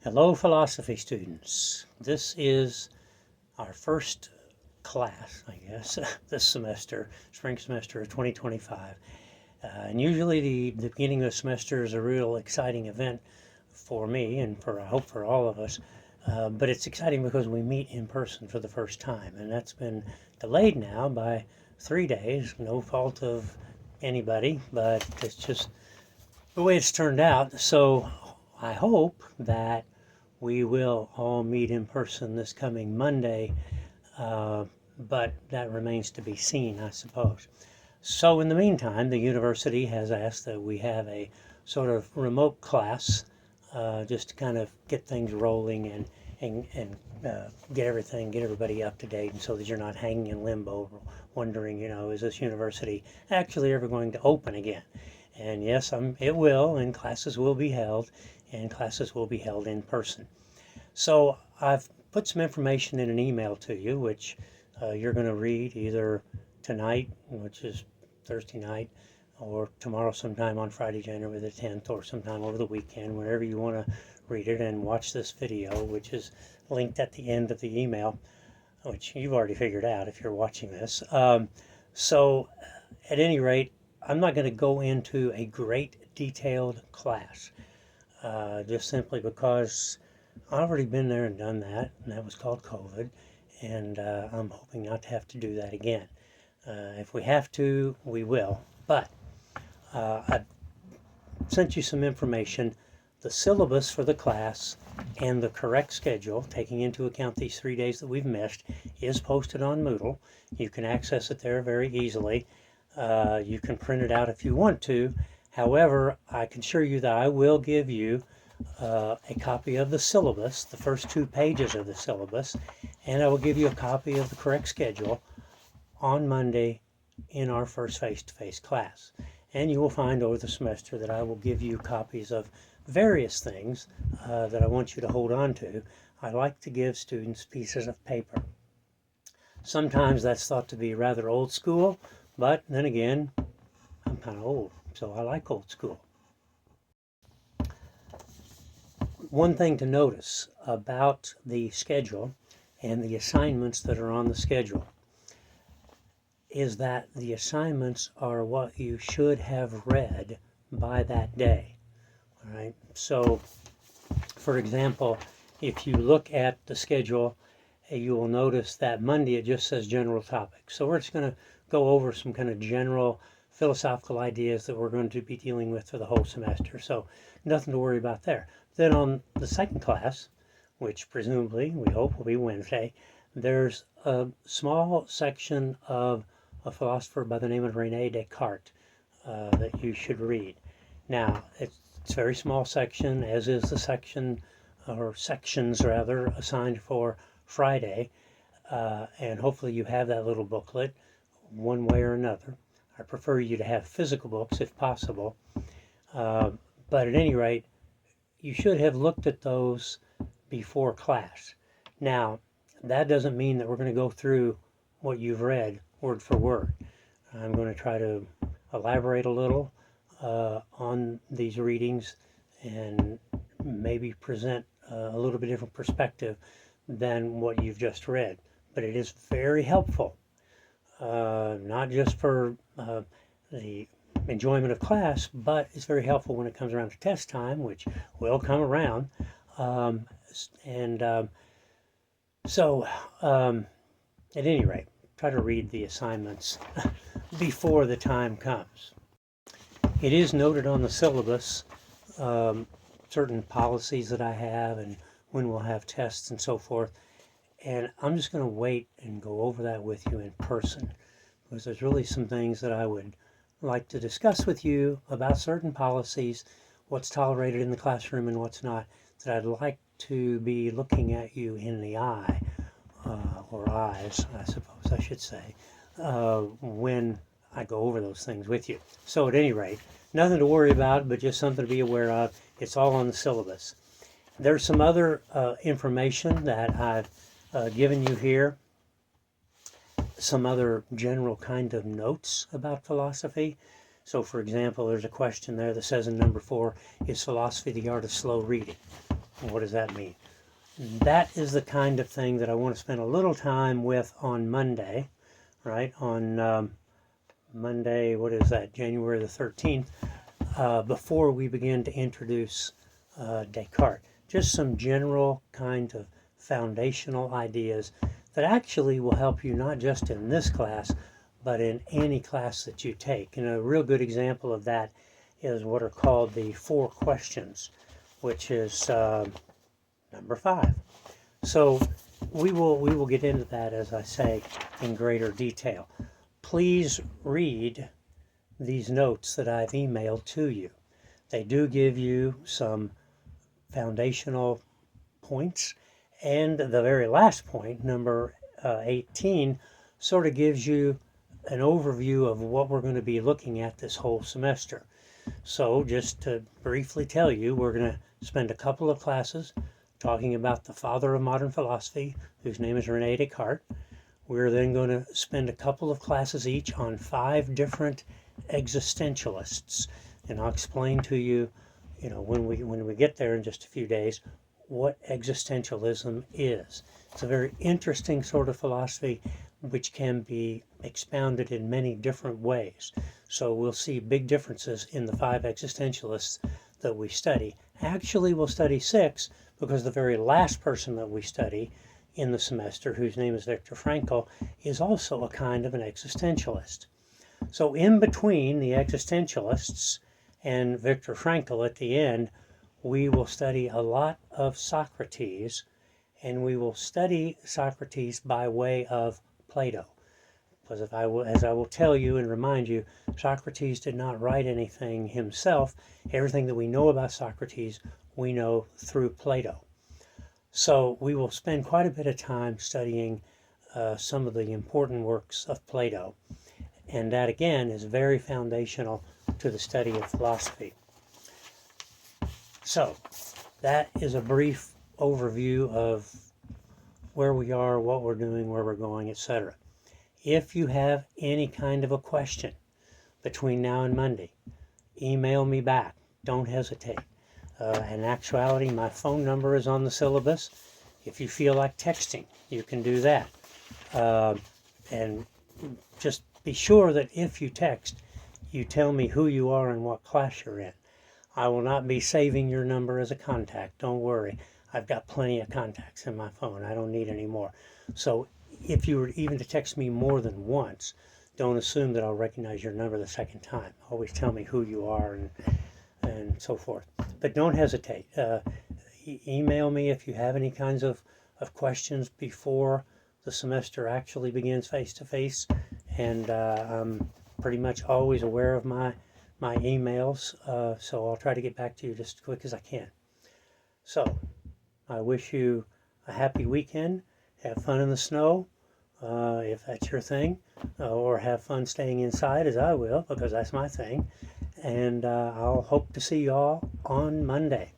Hello, philosophy students. This is our first class, I guess, this semester, spring semester of 2025. And usually the beginning of the semester is a real exciting event for me and I hope for all of us. But it's exciting because we meet in person for the first time. And that's been delayed now by 3 days, no fault of anybody, but it's just the way it's turned out. So I hope that we will all meet in person this coming Monday, but that remains to be seen, I suppose. So in the meantime, the university has asked that we have a sort of remote class, just to kind of get things rolling and get everybody up to date, and so that you're not hanging in limbo wondering, is this university actually ever going to open again? And yes, it will, and classes will be held, in person. So I've put some information in an email to you, which you're going to read either tonight, which is Thursday night, or tomorrow sometime on Friday, January the 10th, or sometime over the weekend, whenever you want to read it, and watch this video, which is linked at the end of the email, which you've already figured out if you're watching this. So at any rate, I'm not going to go into a great detailed class, just simply because I've already been there and done that, and that was called COVID, and I'm hoping not to have to do that again. If we have to, we will, but I've sent you some information. The syllabus for the class and the correct schedule, taking into account these 3 days that we've missed, is posted on Moodle. You can access it there very easily. You can print it out if you want to. However, I can assure you that I will give you a copy of the syllabus, the first 2 pages of the syllabus, and I will give you a copy of the correct schedule on Monday in our first face-to-face class. And you will find over the semester that I will give you copies of various things that I want you to hold on to. I like to give students pieces of paper. Sometimes that's thought to be rather old school, but then again, I'm kind of old, so I like old school. One thing to notice about the schedule and the assignments that are on the schedule is that the assignments are what you should have read by that day. All right. So, for example, if you look at the schedule, you will notice that Monday it just says general topics. So we're just going to go over some kind of general philosophical ideas that we're going to be dealing with for the whole semester. So nothing to worry about there. Then on the second class, which presumably we hope will be Wednesday, there's a small section of a philosopher by the name of René Descartes that you should read. Now, it's a very small section, as is the section, or sections rather, assigned for Friday, and hopefully you have that little booklet one way or another. I prefer you to have physical books if possible, but at any rate, you should have looked at those before class. Now, that doesn't mean that we're going to go through what you've read word for word. I'm going to try to elaborate a little on these readings and maybe present a little bit different perspective than what you've just read. But it is very helpful, not just for the enjoyment of class, but it's very helpful when it comes around to test time, which will come around. So at any rate, try to read the assignments before the time comes. It is noted on the syllabus certain policies that I have and when we'll have tests and so forth. And I'm just going to wait and go over that with you in person, because there's really some things that I would like to discuss with you about certain policies, what's tolerated in the classroom and what's not, that I'd like to be looking at you in the eye, or eyes, I suppose I should say, when I go over those things with you. So at any rate, nothing to worry about, but just something to be aware of. It's all on the syllabus. There's some other information that I've given you here, some other general kind of notes about philosophy. So for example, there's a question there that says in number 4, is philosophy the art of slow reading? What does that mean? That is the kind of thing that I want to spend a little time with on Monday, right? On Monday, what is that, January the 13th, before we begin to introduce Descartes. Just some general kind of foundational ideas that actually will help you not just in this class, but in any class that you take. And a real good example of that is what are called the 4 questions, which is number 5. So we will get into that, as I say, in greater detail. Please read these notes that I've emailed to you. They do give you some foundational points, and the very last point, number 18, sort of gives you an overview of what we're going to be looking at this whole semester. So just to briefly tell you, we're going to spend a couple of classes talking about the father of modern philosophy, whose name is René Descartes. We're then going to spend a couple of classes each on 5 different existentialists, and I'll explain to you, when we get there in just a few days, what existentialism is. It's a very interesting sort of philosophy which can be expounded in many different ways. So we'll see big differences in the 5 existentialists that we study. Actually, we'll study 6 because the very last person that we study in the semester, whose name is Viktor Frankl, is also a kind of an existentialist. So in between the existentialists and Viktor Frankl at the end, we will study a lot of Socrates, and we will study Socrates by way of Plato. Because as I will tell you and remind you, Socrates did not write anything himself. Everything that we know about Socrates, we know through Plato. So we will spend quite a bit of time studying some of the important works of Plato. And that, again, is very foundational to the study of philosophy. So that is a brief overview of where we are, what we're doing, where we're going, etc. If you have any kind of a question between now and Monday, email me back. Don't hesitate. In actuality, my phone number is on the syllabus. If you feel like texting, you can do that. And just be sure that if you text, you tell me who you are and what class you're in. I will not be saving your number as a contact. Don't worry. I've got plenty of contacts in my phone. I don't need any more. So if you were even to text me more than once, don't assume that I'll recognize your number the second time. Always tell me who you are and so forth. But don't hesitate. Email me if you have any kinds of questions before the semester actually begins face-to-face. And I'm pretty much always aware of my emails, so I'll try to get back to you just as quick as I can. So I wish you a happy weekend. Have fun in the snow, if that's your thing, or have fun staying inside, as I will, because that's my thing. And I'll hope to see you all on Monday.